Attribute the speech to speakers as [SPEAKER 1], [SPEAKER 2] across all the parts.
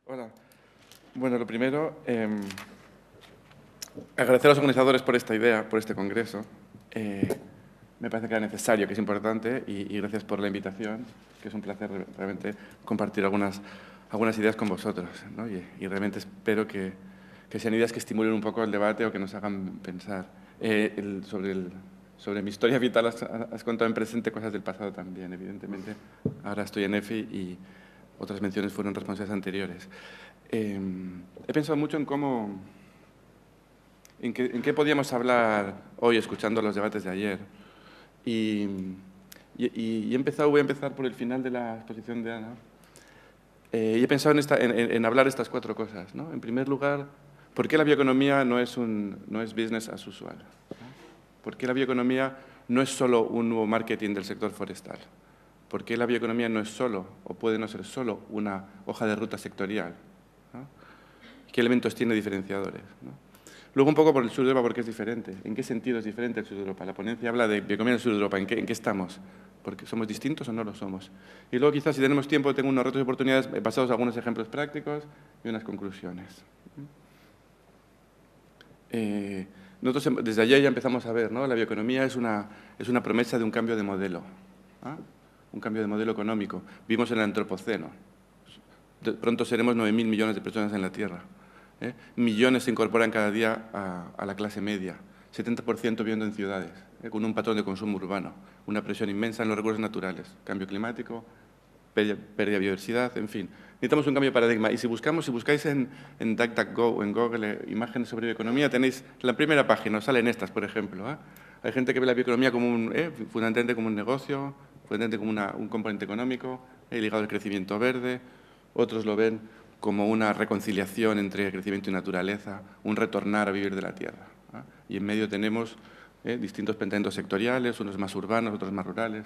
[SPEAKER 1] Hola. Bueno, lo primero, agradecer a los organizadores por esta idea, por este congreso. Me parece que era necesario, que es importante, y gracias por la invitación, que es un placer realmente compartir algunas ideas con vosotros, ¿no? Y realmente espero que sean ideas que estimulen un poco el debate o que nos hagan pensar. Sobre mi historia vital has contado en presente cosas del pasado también, evidentemente. Ahora estoy en EFI y otras menciones fueron responsables anteriores. He pensado mucho en en qué podíamos hablar hoy escuchando los debates de ayer. Y, voy a empezar por el final de la exposición de Ana. Y he pensado en hablar estas cuatro cosas, ¿no? En primer lugar, ¿por qué la bioeconomía no es business as usual? ¿Por qué la bioeconomía no es solo un nuevo marketing del sector forestal? ¿Por qué la bioeconomía no es solo, o puede no ser solo, una hoja de ruta sectorial? ¿No? ¿Qué elementos tiene diferenciadores? ¿No? Luego un poco por el sur de Europa, porque es diferente. ¿En qué sentido es diferente el sur de Europa? La ponencia habla de bioeconomía en el sur de Europa. ¿En qué estamos? ¿Porque somos distintos o no lo somos? Y luego quizás, si tenemos tiempo, tengo unos retos y oportunidades basados en algunos ejemplos prácticos y unas conclusiones. Nosotros desde ayer ya empezamos a ver, ¿no? La bioeconomía es una promesa de un cambio de modelo, ¿ah? Un cambio de modelo económico. Vimos en el Antropoceno. Pronto seremos 9.000 millones de personas en la Tierra. Millones se incorporan cada día a la clase media, 70% viviendo en ciudades, con un patrón de consumo urbano, una presión inmensa en los recursos naturales, cambio climático, pérdida de biodiversidad, en fin. Necesitamos un cambio de paradigma. Y si buscáis en DuckDuckGo o en Google imágenes sobre bioeconomía, tenéis la primera página, os salen estas, por ejemplo. Hay gente que ve la bioeconomía como fundamentalmente como un negocio, fundamentalmente como un componente económico, ligado al crecimiento verde. Otros lo ven como una reconciliación entre crecimiento y naturaleza, un retornar a vivir de la tierra. Y en medio tenemos distintos planteamientos sectoriales, unos más urbanos, otros más rurales,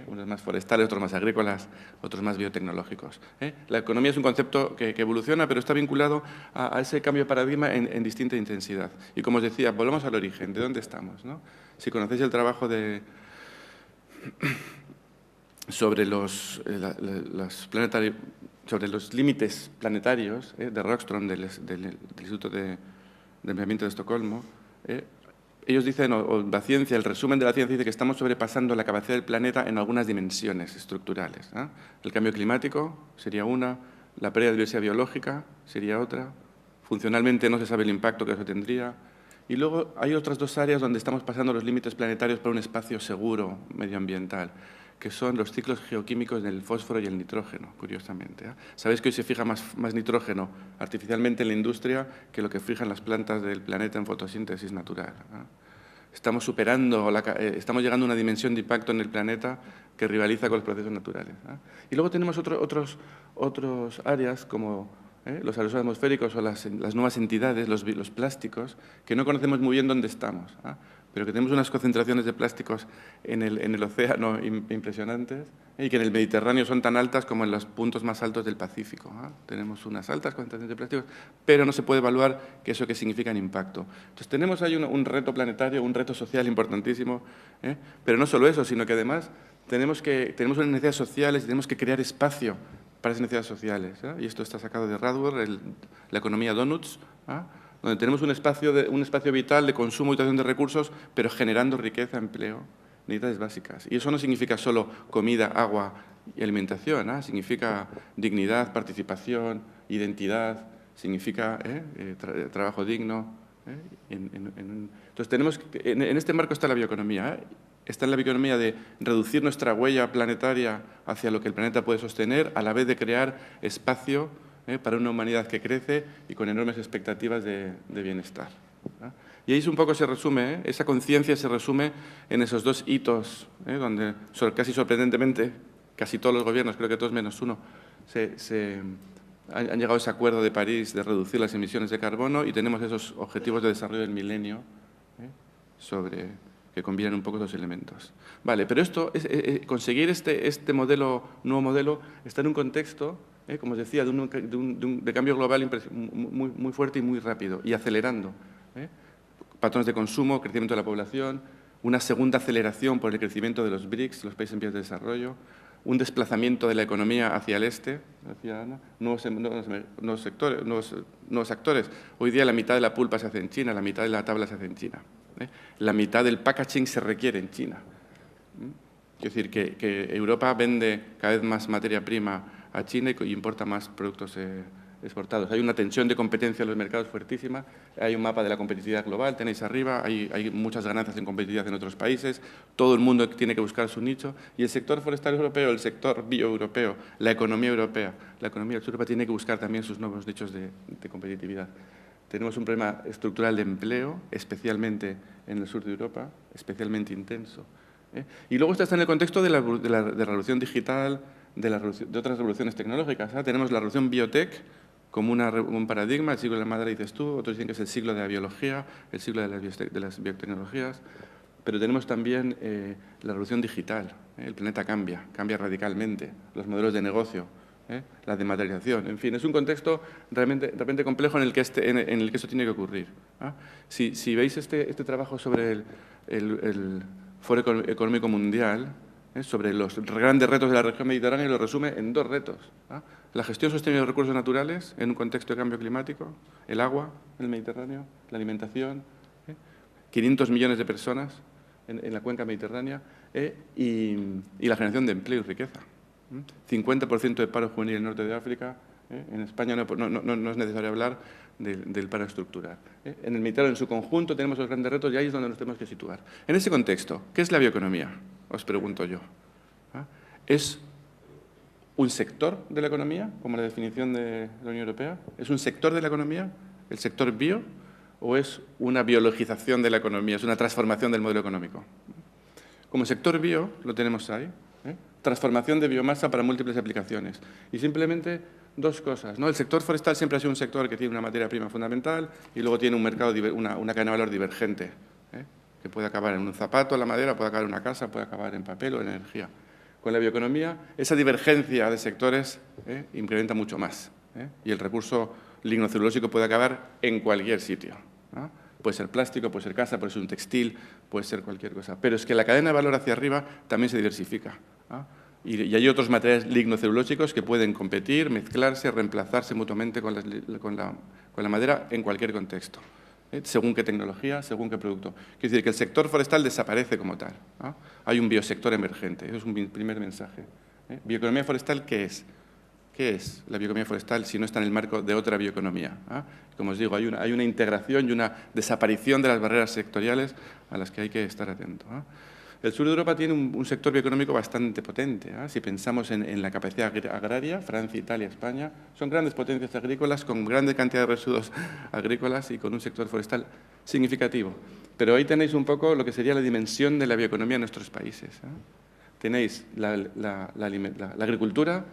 [SPEAKER 1] unos más forestales, otros más agrícolas, otros más biotecnológicos. La economía es un concepto que evoluciona, pero está vinculado a ese cambio de paradigma en distinta intensidad. Y como os decía, volvemos al origen, ¿de dónde estamos? ¿No? Si conocéis el trabajo sobre sobre los límites planetarios de Rockström, del Instituto de Ambiente de Estocolmo, ellos dicen, o la ciencia, el resumen de la ciencia dice que estamos sobrepasando la capacidad del planeta en algunas dimensiones estructurales. El cambio climático sería una, la pérdida de diversidad biológica sería otra, funcionalmente no se sabe el impacto que eso tendría, y luego hay otras dos áreas donde estamos pasando los límites planetarios para un espacio seguro medioambiental, que son los ciclos geoquímicos del fósforo y el nitrógeno, curiosamente. Sabéis que hoy se fija más nitrógeno artificialmente en la industria que lo que fijan las plantas del planeta en fotosíntesis natural. Estamos estamos llegando a una dimensión de impacto en el planeta que rivaliza con los procesos naturales. Y luego tenemos otros áreas como los aerosolos atmosféricos o las nuevas entidades, los plásticos, que no conocemos muy bien dónde estamos, pero que tenemos unas concentraciones de plásticos en el océano impresionantes y que en el Mediterráneo son tan altas como en los puntos más altos del Pacífico. Tenemos unas altas concentraciones de plásticos, pero no se puede evaluar qué significa en impacto. Entonces tenemos ahí un reto planetario, un reto social importantísimo, pero no solo eso, sino que además tenemos unas necesidades sociales y tenemos que crear espacio para esas necesidades sociales. Y esto está sacado de Radwer, la economía Donuts, donde tenemos un espacio vital de consumo y utilización de recursos, pero generando riqueza, empleo, necesidades básicas. Y eso no significa solo comida, agua y alimentación, significa dignidad, participación, identidad, significa trabajo digno. Entonces, en este marco está la bioeconomía. Está en la bioeconomía de reducir nuestra huella planetaria hacia lo que el planeta puede sostener, a la vez de crear espacio para una humanidad que crece y con enormes expectativas de bienestar. Y ahí un poco se resume, esa conciencia se resume en esos dos hitos, donde casi sorprendentemente, casi todos los gobiernos, creo que todos menos uno, han llegado a ese acuerdo de París de reducir las emisiones de carbono y tenemos esos objetivos de desarrollo del milenio que combinan un poco esos elementos. Vale, pero conseguir este nuevo modelo, está en un contexto, como os decía, de cambio global muy fuerte y muy rápido, y acelerando. Patrones de consumo, crecimiento de la población, una segunda aceleración por el crecimiento de los BRICS, los países en vías de desarrollo, un desplazamiento de la economía hacia el este, hacia nuevos actores. Hoy día la mitad de la pulpa se hace en China, la mitad de la tabla se hace en China. La mitad del packaging se requiere en China. Es decir, que Europa vende cada vez más materia prima a China y importa más productos exportados. Hay una tensión de competencia en los mercados fuertísima, hay un mapa de la competitividad global, tenéis arriba, hay muchas ganancias en competitividad en otros países, todo el mundo tiene que buscar su nicho y el sector forestal europeo, el sector bioeuropeo, la economía europea, la economía del sur Europa tiene que buscar también sus nuevos nichos de competitividad. Tenemos un problema estructural de empleo, especialmente en el sur de Europa, especialmente intenso. Y luego está en el contexto de la revolución digital, de otras revoluciones tecnológicas. Tenemos la revolución biotech como un paradigma, el siglo de la madre, dices tú, otros dicen que es el siglo de la biología, el siglo de las biotecnologías, pero tenemos también la revolución digital. El planeta cambia radicalmente, los modelos de negocio, la dematerialización, en fin, es un contexto realmente complejo en el que esto tiene que ocurrir. Si veis este trabajo sobre el Foro Económico Mundial, sobre los grandes retos de la región mediterránea, lo resume en 2 retos. La gestión sostenible de los recursos naturales en un contexto de cambio climático, el agua en el Mediterráneo, la alimentación, 500 millones de personas en la cuenca mediterránea y la generación de empleo y riqueza. 50% de paro juvenil en el norte de África. En España no es necesario hablar del paro estructural. En el Mediterráneo en su conjunto tenemos los grandes retos y ahí es donde nos tenemos que situar. En ese contexto, ¿qué es la bioeconomía? Os pregunto yo. ¿Es un sector de la economía, como la definición de la Unión Europea? ¿Es un sector de la economía, el sector bio, o es una biologización de la economía, es una transformación del modelo económico? Como sector bio, lo tenemos ahí, transformación de biomasa para múltiples aplicaciones. Y simplemente 2 cosas, ¿no? El sector forestal siempre ha sido un sector que tiene una materia prima fundamental y luego tiene un mercado, una cadena de valor divergente, que puede acabar en un zapato, la madera, puede acabar en una casa, puede acabar en papel o en energía. Con la bioeconomía, esa divergencia de sectores incrementa mucho más. Y el recurso lignocelulósico puede acabar en cualquier sitio. Puede ser plástico, puede ser casa, puede ser un textil, puede ser cualquier cosa. Pero es que la cadena de valor hacia arriba también se diversifica. Y hay otros materiales lignocelulósicos que pueden competir, mezclarse, reemplazarse mutuamente con la madera en cualquier contexto. Según qué tecnología, según qué producto. Quiere decir que el sector forestal desaparece como tal. Hay un biosector emergente. Eso es un primer mensaje. ¿Bioeconomía forestal qué es? ¿Qué es la bioeconomía forestal si no está en el marco de otra bioeconomía? Como os digo, hay una integración y una desaparición de las barreras sectoriales a las que hay que estar atento. El sur de Europa tiene un sector bioeconómico bastante potente. Si pensamos en la capacidad agraria, Francia, Italia, España, son grandes potencias agrícolas con grande cantidad de residuos agrícolas y con un sector forestal significativo. Pero ahí tenéis un poco lo que sería la dimensión de la bioeconomía en nuestros países. Tenéis la agricultura,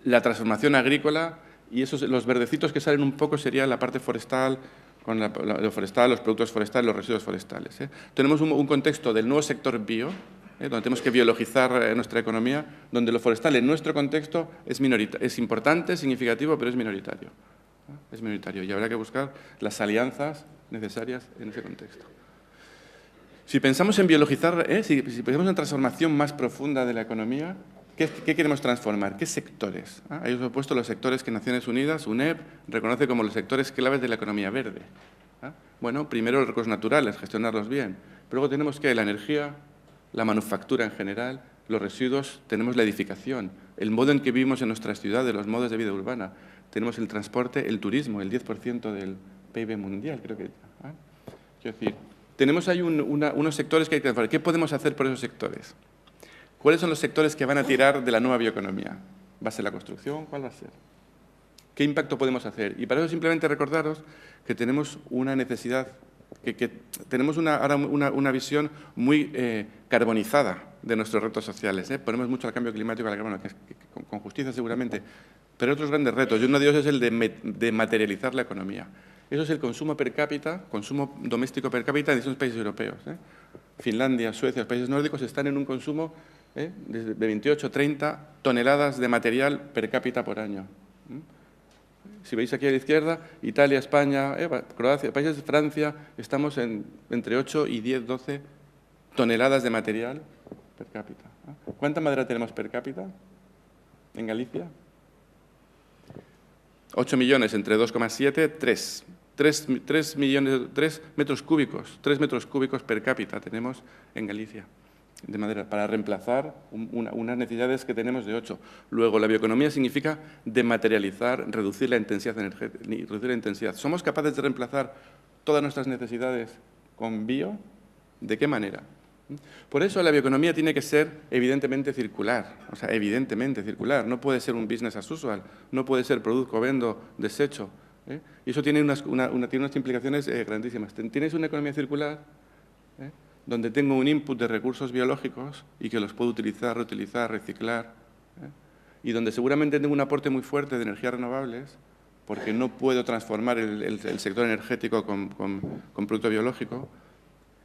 [SPEAKER 1] la transformación agrícola y los verdecitos que salen un poco sería la parte forestal, con lo forestal, los productos forestales, los residuos forestales. Tenemos un contexto del nuevo sector bio, donde tenemos que biologizar nuestra economía, donde lo forestal en nuestro contexto es importante, significativo, pero es minoritario. Es minoritario y habrá que buscar las alianzas necesarias en ese contexto. Si pensamos en biologizar, si pensamos en transformación más profunda de la economía, ¿qué queremos transformar? ¿Qué sectores? Ahí os he puesto los sectores que Naciones Unidas, UNEP, reconoce como los sectores claves de la economía verde. Bueno, primero los recursos naturales, gestionarlos bien. Pero luego tenemos que la energía, la manufactura en general, los residuos, tenemos la edificación, el modo en que vivimos en nuestras ciudades, los modos de vida urbana. Tenemos el transporte, el turismo, el 10% del PIB mundial, creo que. Quiero decir, tenemos ahí unos sectores que hay que transformar. ¿Qué podemos hacer por esos sectores? ¿Cuáles son los sectores que van a tirar de la nueva bioeconomía? ¿Va a ser la construcción? ¿Cuál va a ser? ¿Qué impacto podemos hacer? Y para eso simplemente recordaros que tenemos una necesidad, que tenemos ahora una visión muy carbonizada de nuestros retos sociales. Ponemos mucho al cambio climático, al carbono, con justicia seguramente, pero hay otros grandes retos. Y uno de ellos es el de materializar la economía. Eso es el consumo per cápita, consumo doméstico per cápita en distintos países europeos. Finlandia, Suecia, los países nórdicos están en un consumo de 28 30 toneladas de material per cápita por año. Si veis aquí a la izquierda, Italia, España, Croacia, países de Francia, estamos entre 8 y 10, 12 toneladas de material per cápita. ¿Cuánta madera tenemos per cápita en Galicia? 8 millones entre 2,7, 3. 3 metros cúbicos per cápita tenemos en Galicia de madera para reemplazar unas necesidades que tenemos de 8. Luego, la bioeconomía significa dematerializar, reducir la intensidad energética. ¿Somos capaces de reemplazar todas nuestras necesidades con bio? ¿De qué manera? Por eso la bioeconomía tiene que ser evidentemente circular, o sea, evidentemente circular. No puede ser un business as usual, no puede ser produzco, vendo, desecho. Y eso tiene unas implicaciones grandísimas. Tienes una economía circular donde tengo un input de recursos biológicos y que los puedo utilizar, reutilizar, reciclar, y donde seguramente tengo un aporte muy fuerte de energías renovables, porque no puedo transformar el sector energético con producto biológico,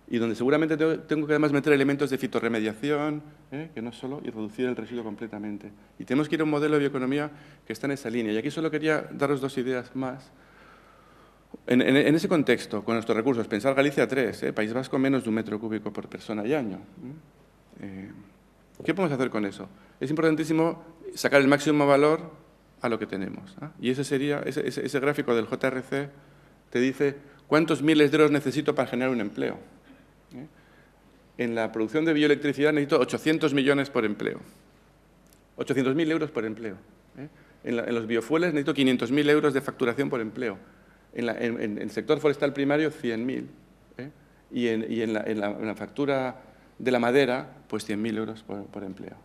[SPEAKER 1] y donde seguramente tengo que además meter elementos de fitorremediación, que no solo, y reducir el residuo completamente. Y tenemos que ir a un modelo de bioeconomía que está en esa línea. Y aquí solo quería daros 2 ideas más. En ese contexto, con nuestros recursos, pensar Galicia 3, País Vasco menos de 1 metro cúbico por persona y año. ¿Qué podemos hacer con eso? Es importantísimo sacar el máximo valor a lo que tenemos. Y ese sería, ese gráfico del JRC te dice cuántos miles de euros necesito para generar un empleo. En la producción de bioelectricidad necesito 800 millones por empleo. 800.000 euros por empleo. En los biofueles necesito 500.000 euros de facturación por empleo. En el sector forestal primario, 100.000. Y en la factura de la madera, pues 100.000 euros por empleo.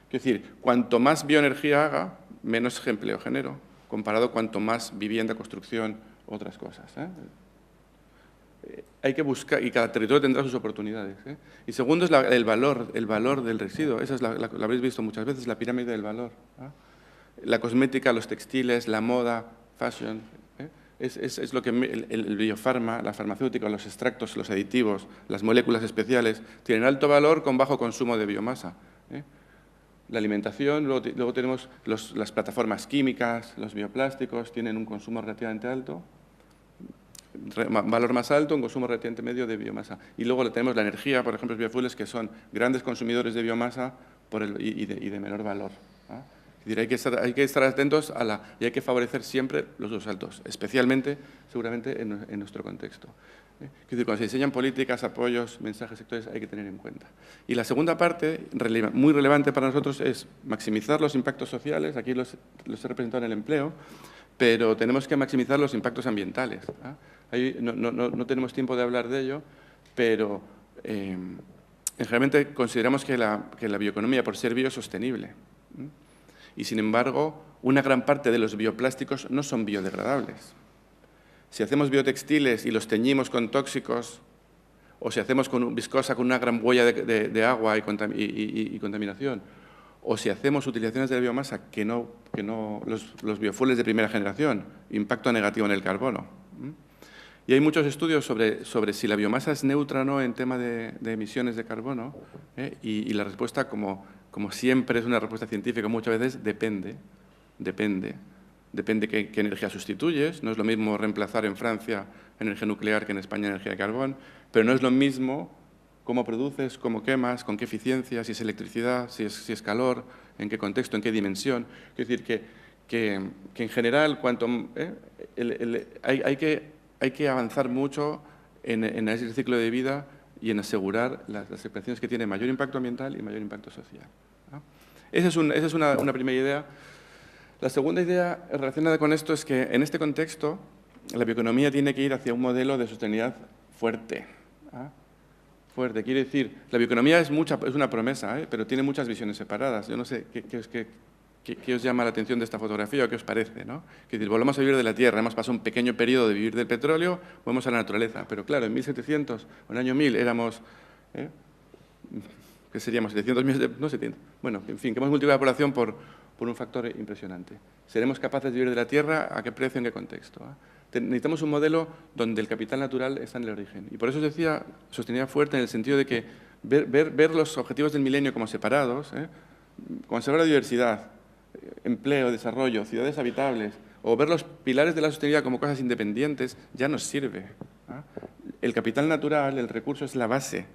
[SPEAKER 1] Quiero decir, cuanto más bioenergía haga, menos empleo genero, comparado cuanto más vivienda, construcción, otras cosas. Hay que buscar, y cada territorio tendrá sus oportunidades. Y segundo es el valor del residuo. Esa es la habréis visto muchas veces, la pirámide del valor. La cosmética, los textiles, la moda, fashion. Es lo que el biofarma, la farmacéutica, los extractos, los aditivos, las moléculas especiales, tienen alto valor con bajo consumo de biomasa. La alimentación, luego tenemos las plataformas químicas, los bioplásticos, tienen un consumo relativamente alto, valor más alto, un consumo relativamente medio de biomasa. Y luego tenemos la energía, por ejemplo, los biofuels, que son grandes consumidores de biomasa y de menor valor. Es decir, hay que estar atentos y hay que favorecer siempre los usos altos, especialmente, seguramente, en nuestro contexto. Es decir, cuando se diseñan políticas, apoyos, mensajes, sectores, hay que tener en cuenta. Y la segunda parte, muy relevante para nosotros, es maximizar los impactos sociales. Aquí los he representado en el empleo, pero tenemos que maximizar los impactos ambientales. No tenemos tiempo de hablar de ello, pero generalmente consideramos que la bioeconomía, por ser biosostenible, y sin embargo, una gran parte de los bioplásticos no son biodegradables. Si hacemos biotextiles y los teñimos con tóxicos, o si hacemos con viscosa con una gran huella de agua y contaminación, o si hacemos utilizaciones de la biomasa que no los biofuels de primera generación, impacto negativo en el carbono. Y hay muchos estudios sobre si la biomasa es neutra o no en tema de emisiones de carbono, y la respuesta, como siempre es una respuesta científica, muchas veces depende qué energía sustituyes. No es lo mismo reemplazar en Francia energía nuclear que en España energía de carbón, pero no es lo mismo cómo produces, cómo quemas, con qué eficiencia, si es electricidad, si es calor, en qué contexto, en qué dimensión. Es decir, que en general hay que avanzar mucho en ese ciclo de vida y en asegurar las expresiones que tienen mayor impacto ambiental y mayor impacto social. Esa es una primera idea. La segunda idea relacionada con esto es que en este contexto la bioeconomía tiene que ir hacia un modelo de sostenibilidad fuerte. Fuerte, quiere decir, la bioeconomía es una promesa, pero tiene muchas visiones separadas. Yo no sé qué os llama la atención de esta fotografía o qué os parece, ¿no? Es decir, volvemos a vivir de la tierra, hemos pasado un pequeño periodo de vivir del petróleo, volvemos a la naturaleza. Pero claro, en 1700 o en el año 1000 éramos, ¿qué seríamos? 700 millones no 700. Bueno, en fin, que hemos multiplicado la población por un factor impresionante. ¿Seremos capaces de vivir de la tierra? ¿A qué precio? ¿En qué contexto? Necesitamos un modelo donde el capital natural está en el origen. Y por eso os decía sostenibilidad fuerte en el sentido de que ver los objetivos del milenio como separados, conservar la diversidad, empleo, desarrollo, ciudades habitables, o ver los pilares de la sostenibilidad como cosas independientes, ya nos sirve. El capital natural, el recurso, es la base.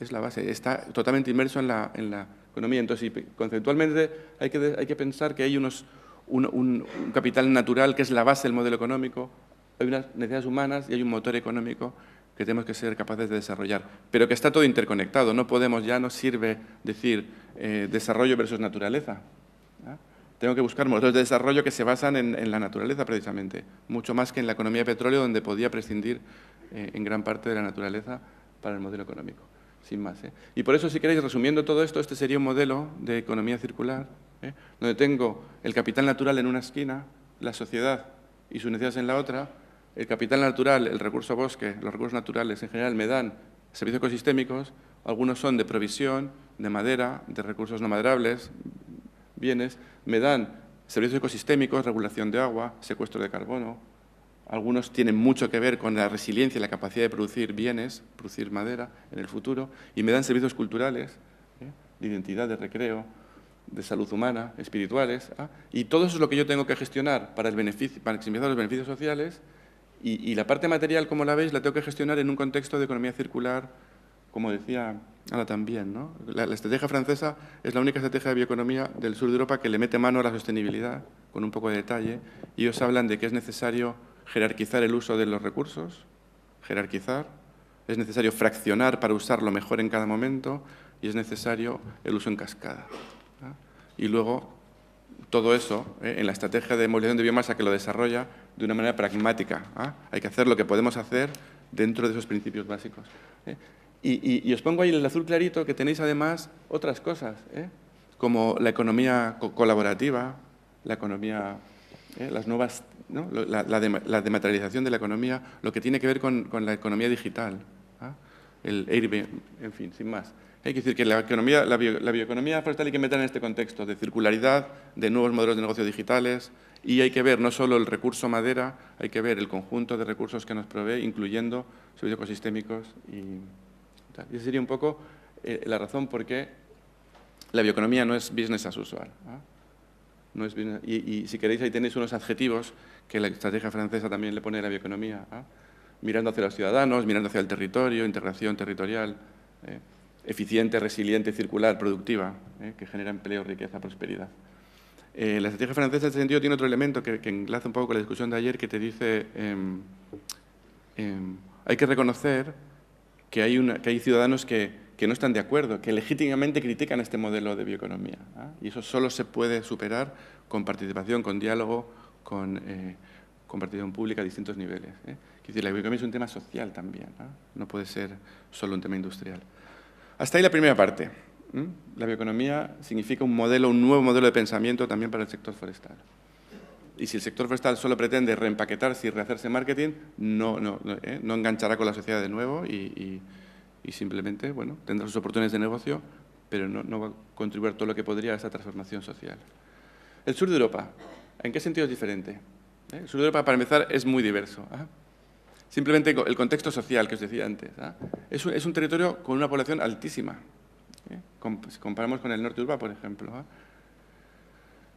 [SPEAKER 1] es la base. Está totalmente inmerso en la economía. Entonces, conceptualmente hay que pensar que hay un capital natural que es la base del modelo económico, hay unas necesidades humanas y hay un motor económico que tenemos que ser capaces de desarrollar, pero que está todo interconectado. Ya no sirve decir desarrollo versus naturaleza. Tengo que buscar motores de desarrollo que se basan en la naturaleza, precisamente, mucho más que en la economía de petróleo, donde podía prescindir en gran parte de la naturaleza para el modelo económico, sin más. Y por eso, si queréis, resumiendo todo esto, este sería un modelo de economía circular, donde tengo el capital natural en una esquina, la sociedad y sus necesidades en la otra. El capital natural, el recurso bosque, los recursos naturales en general me dan servicios ecosistémicos, algunos son de provisión, de madera, de recursos no maderables, bienes, me dan servicios ecosistémicos, regulación de agua, secuestro de carbono. Algunos tienen mucho que ver con la resiliencia y la capacidad de producir bienes, producir madera en el futuro, y me dan servicios culturales, de identidad, de recreo, de salud humana, espirituales, y todo eso es lo que yo tengo que gestionar para maximizar los beneficios sociales, y la parte material, como la veis, la tengo que gestionar en un contexto de economía circular, como decía Ana también, ¿no? La estrategia francesa es la única estrategia de bioeconomía del sur de Europa que le mete mano a la sostenibilidad, con un poco de detalle, y ellos hablan de que es necesario jerarquizar el uso de los recursos, es necesario fraccionar para usarlo mejor en cada momento, y es necesario el uso en cascada. Y luego, todo eso, en la estrategia de movilización de biomasa que lo desarrolla de una manera pragmática. Hay que hacer lo que podemos hacer dentro de esos principios básicos. Y os pongo ahí el azul clarito, que tenéis además otras cosas, como la economía colaborativa, la economía, las nuevas, ¿no? la dematerialización de la economía, lo que tiene que ver con la economía digital, el Airbnb, en fin, sin más. Hay que decir que la bioeconomía forestal hay que meter en este contexto de circularidad, de nuevos modelos de negocio digitales, y hay que ver no solo el recurso madera, hay que ver el conjunto de recursos que nos provee, incluyendo servicios ecosistémicos y tal. Y esa sería un poco la razón por qué la bioeconomía no es business as usual. No es business, y si queréis, ahí tenéis unos adjetivos que la estrategia francesa también le pone a la bioeconomía, mirando hacia los ciudadanos, mirando hacia el territorio, integración territorial, eficiente, resiliente, circular, productiva, que genera empleo, riqueza, prosperidad. La estrategia francesa, en este sentido, tiene otro elemento que enlaza un poco con la discusión de ayer, que te dice hay que reconocer que hay ciudadanos que no están de acuerdo, que legítimamente critican este modelo de bioeconomía. Y eso solo se puede superar con participación, con diálogo, con participación pública a distintos niveles. Es decir, la bioeconomía es un tema social también, no puede ser solo un tema industrial. Hasta ahí la primera parte. La bioeconomía significa un nuevo modelo de pensamiento también para el sector forestal. Y si el sector forestal solo pretende reempaquetarse y rehacerse marketing, no enganchará con la sociedad de nuevo y simplemente, bueno, tendrá sus oportunidades de negocio, pero no va a contribuir todo lo que podría a esa transformación social. El sur de Europa, ¿en qué sentido es diferente? El sur de Europa, para empezar, es muy diverso. Simplemente el contexto social que os decía antes. Es un territorio con una población altísima. Si comparamos con el norte de Europa, por ejemplo.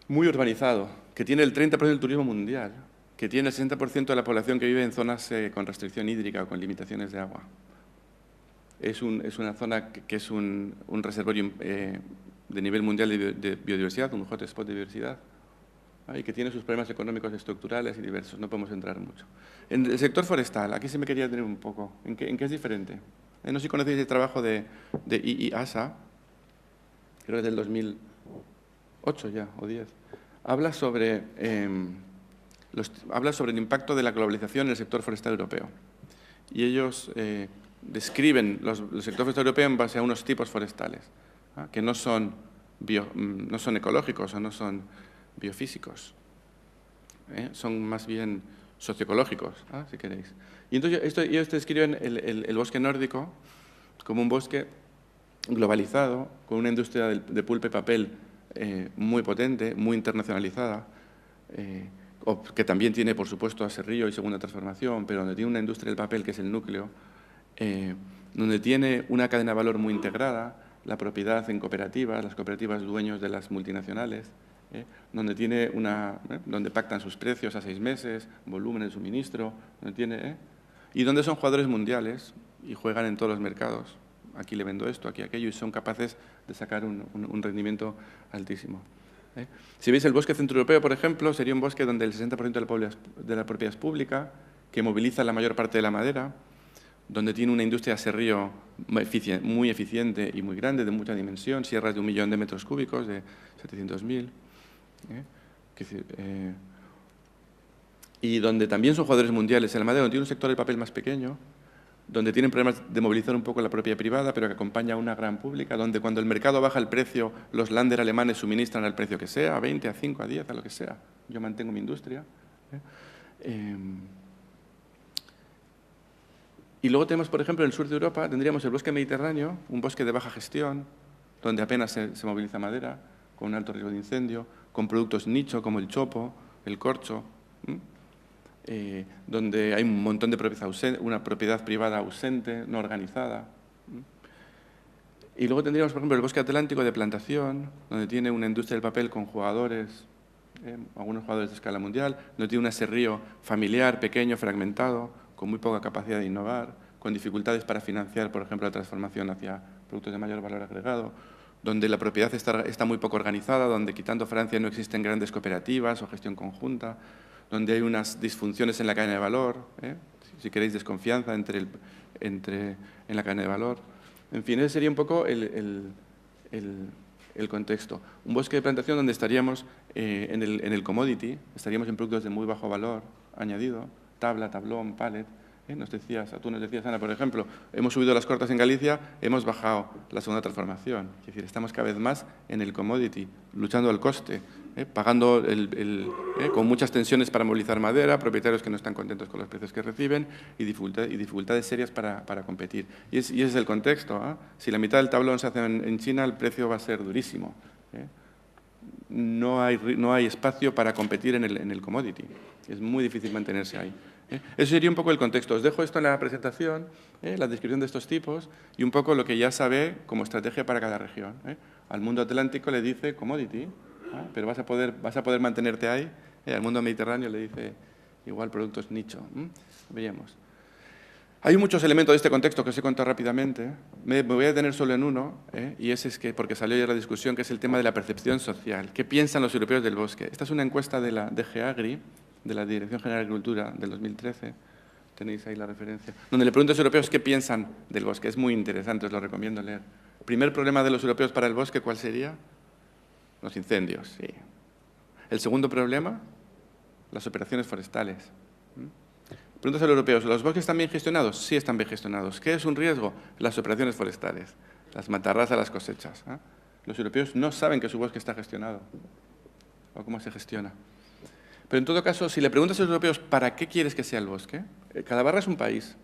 [SPEAKER 1] Muy urbanizado, que tiene el 30% del turismo mundial, que tiene el 60% de la población que vive en zonas con restricción hídrica o con limitaciones de agua. Es una zona que es un reservorio de nivel mundial de biodiversidad, un hotspot de biodiversidad, y que tiene sus problemas económicos estructurales y diversos, no podemos entrar mucho. En el sector forestal, aquí sí me quería tener un poco, ¿en qué es diferente? No sé si conocéis el trabajo de IASA, creo que es del 2008 ya, o 10. Habla sobre el impacto de la globalización en el sector forestal europeo. Y ellos describen el sector forestal europeo en base a unos tipos forestales, que no son ecológicos o no son biofísicos, son más bien socioecológicos, si queréis. Y entonces ellos describen el bosque nórdico como un bosque globalizado, con una industria de pulpa y papel muy potente, muy internacionalizada, que también tiene, por supuesto, aserrío y segunda transformación, pero donde tiene una industria del papel que es el núcleo, donde tiene una cadena de valor muy integrada, la propiedad en cooperativas, las cooperativas dueños de las multinacionales, donde pactan sus precios a 6 meses, volumen de suministro, y donde son jugadores mundiales y juegan en todos los mercados, aquí le vendo esto, aquí aquello, y son capaces de sacar un rendimiento altísimo. Si veis el bosque centroeuropeo, por ejemplo, sería un bosque donde el 60% de la propiedad es pública, que moviliza la mayor parte de la madera, donde tiene una industria de aserrío muy eficiente y muy grande, de mucha dimensión, sierras de 1 millón de metros cúbicos, de 700.000, y donde también son jugadores mundiales en la madera, donde tiene un sector del papel más pequeño, donde tienen problemas de movilizar un poco la propiedad privada, pero que acompaña a una gran pública, donde cuando el mercado baja el precio, los Länder alemanes suministran al precio que sea, a 20, a 5, a 10, a lo que sea. Yo mantengo mi industria. Y luego tenemos, por ejemplo, en el sur de Europa, tendríamos el bosque mediterráneo, un bosque de baja gestión, donde apenas se moviliza madera, con un alto riesgo de incendio, con productos nicho como el chopo, el corcho, donde hay un montón de propiedad ausente, una propiedad privada ausente, no organizada. Y luego tendríamos, por ejemplo, el bosque atlántico de plantación, donde tiene una industria del papel con jugadores, algunos jugadores de escala mundial, donde tiene un aserrío familiar, pequeño, fragmentado, con muy poca capacidad de innovar, con dificultades para financiar, por ejemplo, la transformación hacia productos de mayor valor agregado, donde la propiedad está muy poco organizada, donde, quitando Francia, no existen grandes cooperativas o gestión conjunta, donde hay unas disfunciones en la cadena de valor, si queréis, desconfianza en la cadena de valor. En fin, ese sería un poco el contexto. Un bosque de plantación donde estaríamos en el commodity, estaríamos en productos de muy bajo valor añadido, tabla, tablón, pallet. Tú nos decías, Ana, por ejemplo, hemos subido las cortas en Galicia, hemos bajado la segunda transformación. Es decir, estamos cada vez más en el commodity, luchando al coste, pagando con muchas tensiones para movilizar madera, propietarios que no están contentos con los precios que reciben y dificultades serias para competir. Y ese es el contexto. Si la mitad del tablón se hace en China, el precio va a ser durísimo. No hay espacio para competir en el commodity. Es muy difícil mantenerse ahí. Eso sería un poco el contexto. Os dejo esto en la presentación, la descripción de estos tipos y un poco lo que ya sabe como estrategia para cada región. Al mundo atlántico le dice commodity, pero vas a poder mantenerte ahí. Al mundo mediterráneo le dice igual productos nicho. Veamos. Hay muchos elementos de este contexto que os he contado rápidamente. Me voy a detener solo en uno, y ese es porque salió ayer la discusión, que es el tema de la percepción social. ¿Qué piensan los europeos del bosque? Esta es una encuesta de la DG Agri, de la Dirección General de Agricultura, del 2013. Tenéis ahí la referencia. Donde le pregunto a los europeos qué piensan del bosque. Es muy interesante, os lo recomiendo leer. Primer problema de los europeos para el bosque, ¿cuál sería? Los incendios, sí. El segundo problema, las operaciones forestales. Preguntas a los europeos, ¿los bosques están bien gestionados? Sí, están bien gestionados. ¿Qué es un riesgo? Las operaciones forestales, las matarrás a las cosechas. Los europeos no saben que su bosque está gestionado o cómo se gestiona. Pero en todo caso, si le preguntas a los europeos ¿para qué quieres que sea el bosque? Cada barra es un país.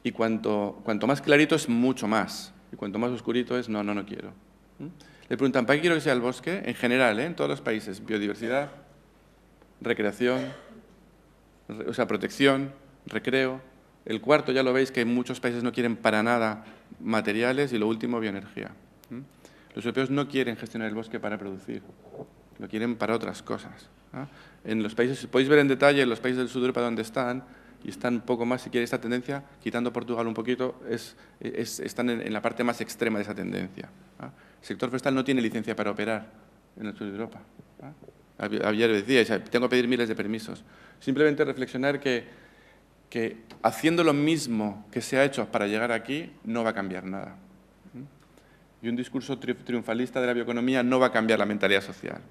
[SPEAKER 1] Y cuanto más clarito es mucho más. Y cuanto más oscurito es no quiero. Le preguntan ¿para qué quiero que sea el bosque? En general, en todos los países. Biodiversidad, recreación, protección, recreo. El cuarto, ya lo veis, que muchos países no quieren para nada materiales. Y lo último, bioenergía. Los europeos no quieren gestionar el bosque para producir. Lo quieren para otras cosas. En los países, podéis ver en detalle, en los países del sur de Europa donde están, y están un poco más, si quieres, esta tendencia, quitando Portugal un poquito, están en la parte más extrema de esa tendencia. El sector forestal no tiene licencia para operar en el sur de Europa. Ayer decía, tengo que pedir miles de permisos. Simplemente reflexionar que haciendo lo mismo que se ha hecho para llegar aquí, no va a cambiar nada. Y un discurso triunfalista de la bioeconomía no va a cambiar la mentalidad social.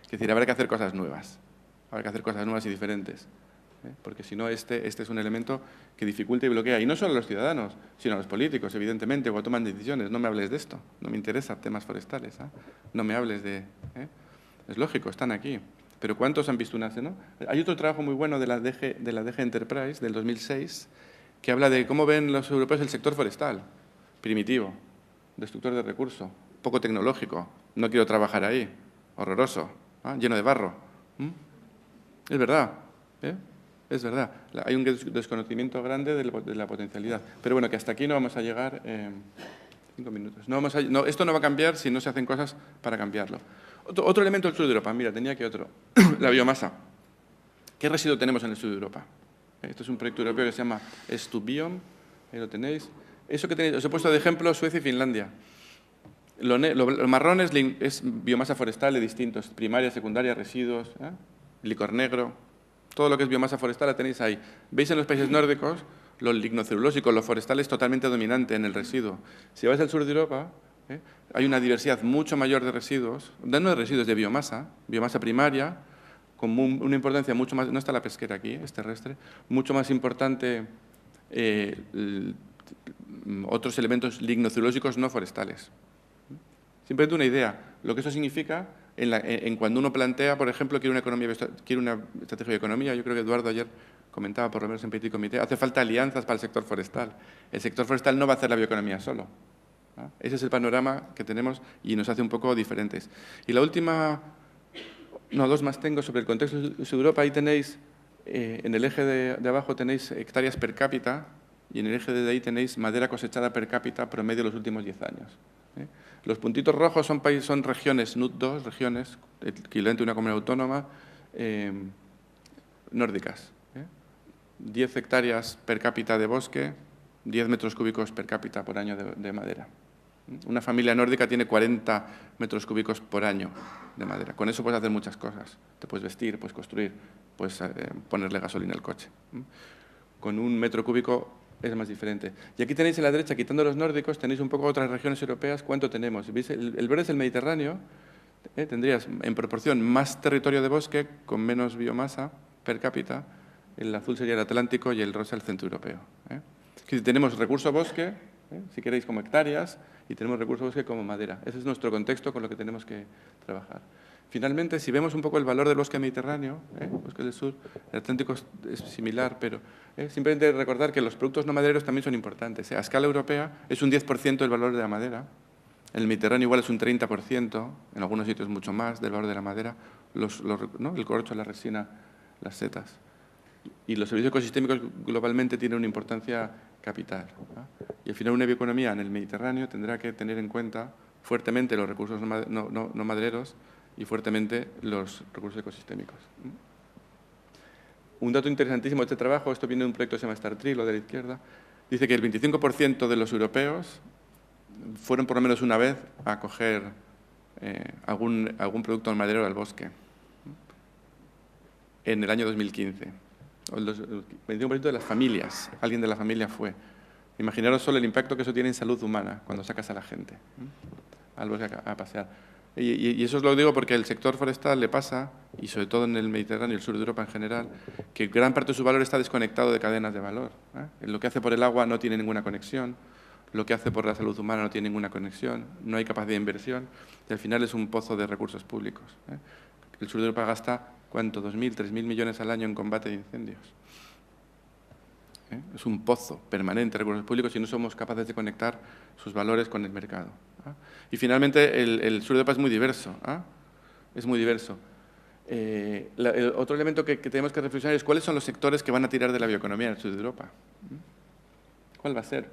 [SPEAKER 1] Es decir, habrá que hacer cosas nuevas. Habrá que hacer cosas nuevas y diferentes. Porque si no, este es un elemento que dificulta y bloquea. Y no solo a los ciudadanos, sino a los políticos, evidentemente, cuando toman decisiones. No me hables de esto. No me interesa temas forestales. No me hables de... Es lógico, están aquí. Pero ¿cuántos han visto una? ¿No? Hay otro trabajo muy bueno de la DG Enterprise, del 2006, que habla de cómo ven los europeos el sector forestal. Primitivo, destructor de recursos, poco tecnológico. No quiero trabajar ahí. Horroroso, lleno de barro. Es verdad, es verdad. Hay un desconocimiento grande de la potencialidad. Pero bueno, que hasta aquí no vamos a llegar 5 minutos. Esto no va a cambiar si no se hacen cosas para cambiarlo. Otro elemento del sur de Europa. Mira, tenía aquí otro. La biomasa. ¿Qué residuo tenemos en el sur de Europa? Esto es un proyecto europeo que se llama S2Biome. Ahí lo tenéis. Eso que tenéis, os he puesto de ejemplo Suecia y Finlandia. Lo marrón es biomasa forestal de distintos, primaria, secundaria, residuos, licor negro, todo lo que es biomasa forestal la tenéis ahí. ¿Veis en los países nórdicos? Lo lignocelulósico, lo forestal es totalmente dominante en el residuo. Si vais al sur de Europa, hay una diversidad mucho mayor de residuos, no de residuos, de biomasa primaria, con una importancia mucho más, no está la pesquera aquí, es terrestre, mucho más importante otros elementos lignocelulósicos no forestales. Simplemente una idea, lo que eso significa en cuando uno plantea, por ejemplo, quiere una estrategia de economía. Yo creo que Eduardo ayer comentaba, por lo menos en Petit Comité, hace falta alianzas para el sector forestal. El sector forestal no va a hacer la bioeconomía solo. Ese es el panorama que tenemos y nos hace un poco diferentes. Y la última, dos más tengo sobre el contexto de Europa. Ahí tenéis, en el eje de abajo tenéis hectáreas per cápita y en el eje de ahí tenéis madera cosechada per cápita promedio de los últimos 10 años. Los puntitos rojos son regiones, NUT2, regiones, equivalente a una comunidad autónoma, nórdicas. 10 hectáreas per cápita de bosque, 10 metros cúbicos per cápita por año de madera. Una familia nórdica tiene 40 metros cúbicos por año de madera. Con eso puedes hacer muchas cosas. Te puedes vestir, puedes construir, puedes ponerle gasolina al coche. Con un metro cúbico es más diferente. Y aquí tenéis en la derecha, quitando los nórdicos, tenéis un poco otras regiones europeas. ¿Cuánto tenemos? ¿Veis? El verde es el Mediterráneo. Tendrías en proporción más territorio de bosque con menos biomasa per cápita. El azul sería el Atlántico y el rosa el centro europeo. Aquí tenemos recurso bosque, si queréis, como hectáreas, y tenemos recurso bosque como madera. Ese es nuestro contexto con lo que tenemos que trabajar. Finalmente, si vemos un poco el valor del bosque mediterráneo, bosque del sur, el Atlántico es similar, pero simplemente recordar que los productos no madereros también son importantes. A escala europea es un 10% del valor de la madera. En el Mediterráneo igual es un 30%, en algunos sitios mucho más del valor de la madera, el corcho, la resina, las setas. Y los servicios ecosistémicos globalmente tienen una importancia capital. Y al final una bioeconomía en el Mediterráneo tendrá que tener en cuenta fuertemente los recursos no madereros y fuertemente los recursos ecosistémicos. Un dato interesantísimo de este trabajo, esto viene de un proyecto que se llama Star Tree, lo de la izquierda, dice que el 25% de los europeos fueron por lo menos una vez a coger algún producto maderero al bosque en el año 2015. El 25% de las familias, alguien de la familia fue. Imaginaros solo el impacto que eso tiene en salud humana cuando sacas a la gente al bosque a pasear. Y eso os lo digo porque el sector forestal le pasa, y sobre todo en el Mediterráneo y el sur de Europa en general, que gran parte de su valor está desconectado de cadenas de valor. Lo que hace por el agua no tiene ninguna conexión, lo que hace por la salud humana no tiene ninguna conexión, no hay capacidad de inversión, y al final es un pozo de recursos públicos. El sur de Europa gasta, ¿cuánto? 2.000, 3.000 millones al año en combate de incendios. Es un pozo permanente de recursos públicos y no somos capaces de conectar sus valores con el mercado. Y finalmente, el sur de Europa es muy diverso. Es muy diverso. El otro elemento que tenemos que reflexionar es cuáles son los sectores que van a tirar de la bioeconomía en el sur de Europa. ¿Cuál va a ser?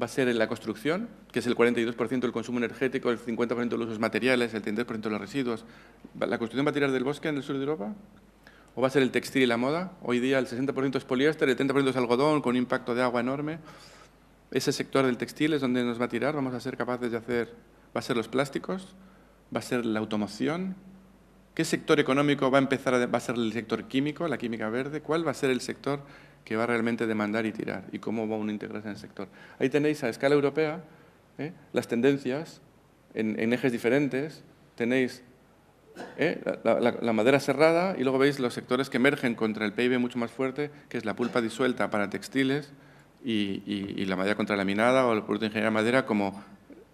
[SPEAKER 1] Va a ser la construcción, que es el 42% del consumo energético, el 50% de los usos materiales, el 33% de los residuos. ¿La construcción va a tirar del bosque en el sur de Europa? ¿O va a ser el textil y la moda? Hoy día el 60% es poliéster, el 30% es algodón, con un impacto de agua enorme. Ese sector del textil es donde nos va a tirar, vamos a ser capaces de hacer... ¿Va a ser los plásticos? ¿Va a ser la automoción? ¿Qué sector económico va a ser el sector químico, la química verde? ¿Cuál va a ser el sector que va a realmente demandar y tirar? ¿Y cómo va uno a integrarse en el sector? Ahí tenéis a escala europea las tendencias en ejes diferentes. Tenéis la madera cerrada y luego veis los sectores que emergen contra el PIB mucho más fuerte, que es la pulpa disuelta para textiles y la madera contralaminada o el producto de ingeniería madera como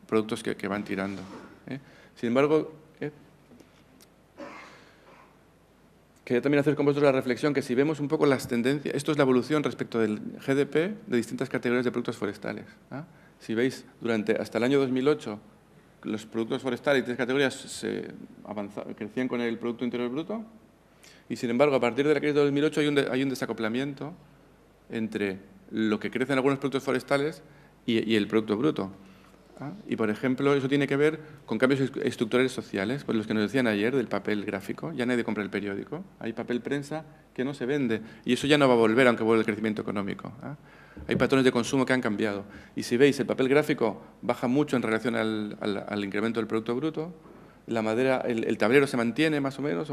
[SPEAKER 1] productos que van tirando. Sin embargo, quería también hacer con vosotros la reflexión que si vemos un poco las tendencias, esto es la evolución respecto del GDP de distintas categorías de productos forestales. Si veis, hasta el año 2008, los productos forestales y tres categorías crecían con el Producto Interior Bruto y, sin embargo, a partir de la crisis de 2008 hay un desacoplamiento entre lo que crecen algunos productos forestales y el Producto Bruto. Y, por ejemplo, eso tiene que ver con cambios estructurales sociales, pues los que nos decían ayer del papel gráfico. Ya nadie compra el periódico, hay papel prensa que no se vende y eso ya no va a volver aunque vuelva el crecimiento económico. Hay patrones de consumo que han cambiado. Y si veis, el papel gráfico baja mucho en relación al incremento del Producto Bruto. La madera, el tablero se mantiene más o menos,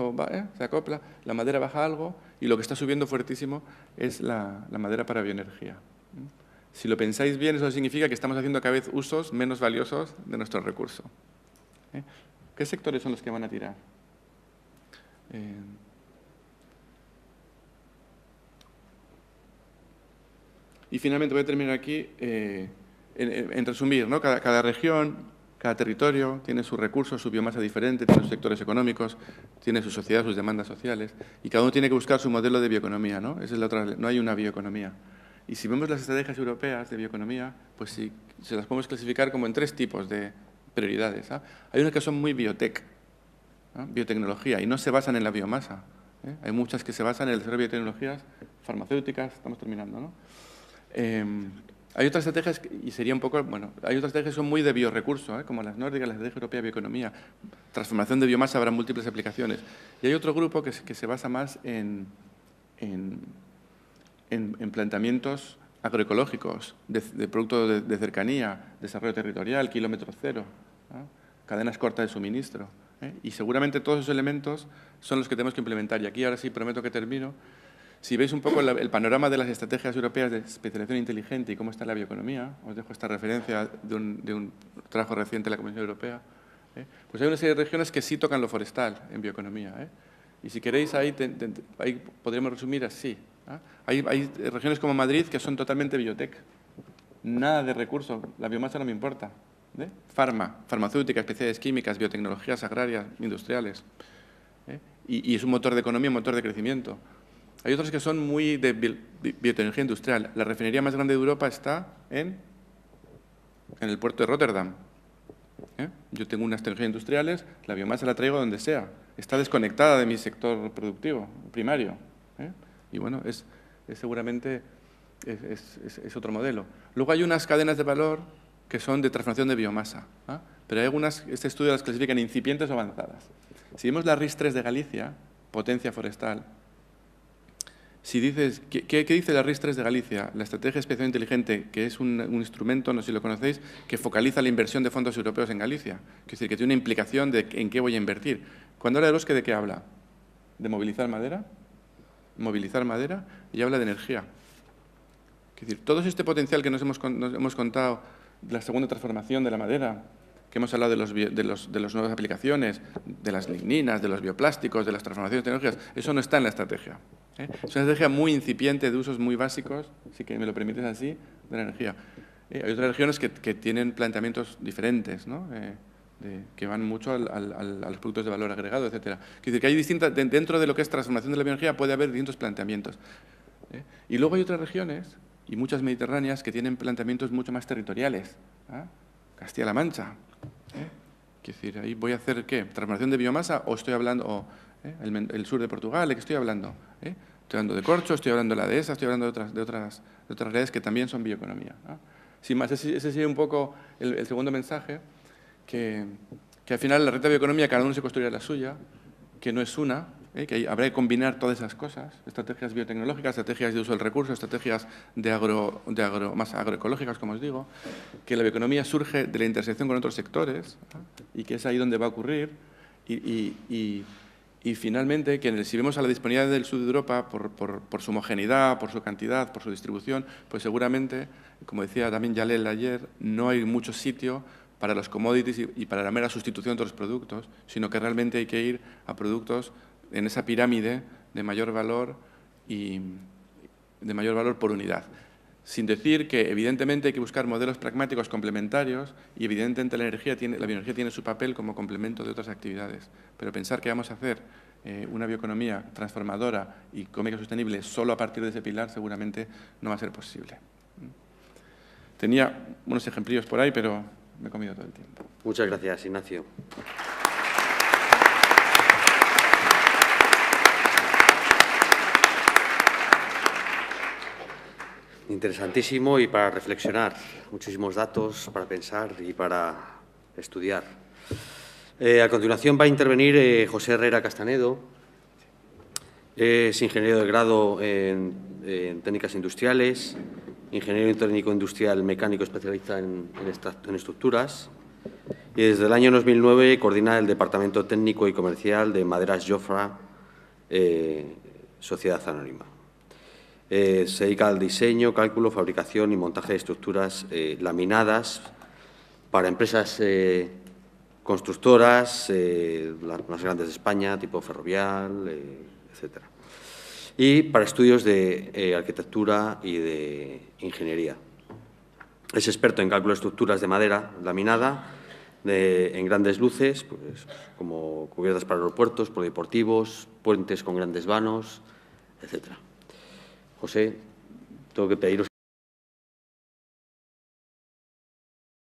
[SPEAKER 1] se acopla. La madera baja algo y lo que está subiendo fuertísimo es la madera para bioenergía. Si lo pensáis bien, eso significa que estamos haciendo cada vez usos menos valiosos de nuestro recurso. ¿Qué sectores son los que van a tirar? Y finalmente voy a terminar aquí en resumir, ¿no? Cada región, cada territorio tiene sus recursos, su biomasa diferente, tiene sus sectores económicos, tiene su sociedad, sus demandas sociales, y cada uno tiene que buscar su modelo de bioeconomía, ¿no? Esa es la otra, no hay una bioeconomía. Y si vemos las estrategias europeas de bioeconomía, pues sí, se las podemos clasificar como en 3 tipos de prioridades. Hay unas que son muy biotech, biotecnología, y no se basan en la biomasa. Hay muchas que se basan en el desarrollo de biotecnologías farmacéuticas, estamos terminando, ¿no? Hay otras estrategias, y sería un poco, bueno, hay otras estrategias que son muy de biorecursos, como las nórdicas, la estrategia europea de bioeconomía. Transformación de biomasa habrá múltiples aplicaciones. Y hay otro grupo que se basa más en planteamientos agroecológicos, de productos de cercanía, desarrollo territorial, kilómetro cero, cadenas cortas de suministro. Y seguramente todos esos elementos son los que tenemos que implementar. Y aquí ahora sí prometo que termino. Si veis un poco el panorama de las estrategias europeas de especialización inteligente y cómo está la bioeconomía, os dejo esta referencia de un trabajo reciente de la Comisión Europea, pues hay una serie de regiones que sí tocan lo forestal en bioeconomía. Y si queréis, ahí podríamos resumir así. Hay regiones como Madrid que son totalmente biotech. Nada de recursos, la biomasa no me importa. Farmacéutica, especialidades químicas, biotecnologías agrarias, industriales. Y es un motor de economía, un motor de crecimiento. Hay otros que son muy de biotecnología industrial. La refinería más grande de Europa está en el puerto de Rotterdam. Yo tengo unas tecnologías industriales, la biomasa la traigo donde sea. Está desconectada de mi sector productivo, primario. Y bueno, seguramente es otro modelo. Luego hay unas cadenas de valor que son de transformación de biomasa. Pero hay algunas, este estudio las clasifica en incipientes o avanzadas. Si vemos la RIS3 de Galicia, potencia forestal, si dices, ¿qué dice la RIS3 de Galicia? La Estrategia Especial Inteligente, que es un instrumento, no sé si lo conocéis, que focaliza la inversión de fondos europeos en Galicia. Es decir, que tiene una implicación de en qué voy a invertir. Cuando habla de bosque, ¿de qué habla? ¿De movilizar madera? Movilizar madera y habla de energía. Es decir, todo este potencial que nos hemos contado, la segunda transformación de la madera, que hemos hablado de las nuevas aplicaciones, de las ligninas, de los bioplásticos, de las transformaciones tecnológicas, eso no está en la estrategia. Es una estrategia muy incipiente, de usos muy básicos, si que me lo permites así, de la energía. Hay otras regiones que tienen planteamientos diferentes, ¿no? Que van mucho a los productos de valor agregado, etc. Es decir, que hay distintas, dentro de lo que es transformación de la bioenergía puede haber distintos planteamientos. Y luego hay otras regiones, y muchas mediterráneas, que tienen planteamientos mucho más territoriales. Castilla-La Mancha. Es decir, ahí voy a hacer, ¿qué? ¿Transformación de biomasa o estoy hablando, el sur de Portugal, ¿de qué estoy hablando? Estoy hablando de corcho, estoy hablando de la dehesa, estoy hablando de otras realidades que también son bioeconomía. Sin más, ese sería un poco el segundo mensaje, que al final la red de bioeconomía cada uno se construirá la suya, que no es una, que habrá que combinar todas esas cosas, estrategias biotecnológicas, estrategias de uso del recurso, estrategias más agroecológicas, como os digo, que la bioeconomía surge de la intersección con otros sectores y que es ahí donde va a ocurrir y finalmente, que si vemos a la disponibilidad del sur de Europa por su homogeneidad, por su cantidad, por su distribución, pues seguramente, como decía también Yalel ayer, no hay mucho sitio para los commodities y para la mera sustitución de otros productos, sino que realmente hay que ir a productos en esa pirámide de mayor valor y de mayor valor por unidad. Sin decir que, evidentemente, hay que buscar modelos pragmáticos complementarios y, evidentemente, la bioenergía tiene su papel como complemento de otras actividades. Pero pensar que vamos a hacer una bioeconomía transformadora y económica sostenible solo a partir de ese pilar seguramente no va a ser posible. Tenía unos ejemplillos por ahí, pero me he comido todo el tiempo.
[SPEAKER 2] Muchas gracias, Ignacio. Interesantísimo y para reflexionar. Muchísimos datos para pensar y para estudiar. A continuación va a intervenir José Herrera Castanedo. Es ingeniero de grado en técnicas industriales ingeniero técnico industrial mecánico especialista en estructuras. Y desde el año 2009 coordina el Departamento Técnico y Comercial de Maderas Jofra, Sociedad Anónima. Se dedica al diseño, cálculo, fabricación y montaje de estructuras laminadas para empresas constructoras, las más grandes de España, tipo Ferrovial, etcétera. Y para estudios de arquitectura y de ingeniería. Es experto en cálculo de estructuras de madera laminada, en grandes luces, pues, como cubiertas para aeropuertos, polideportivos, puentes con grandes vanos, etcétera. José, tengo que pediros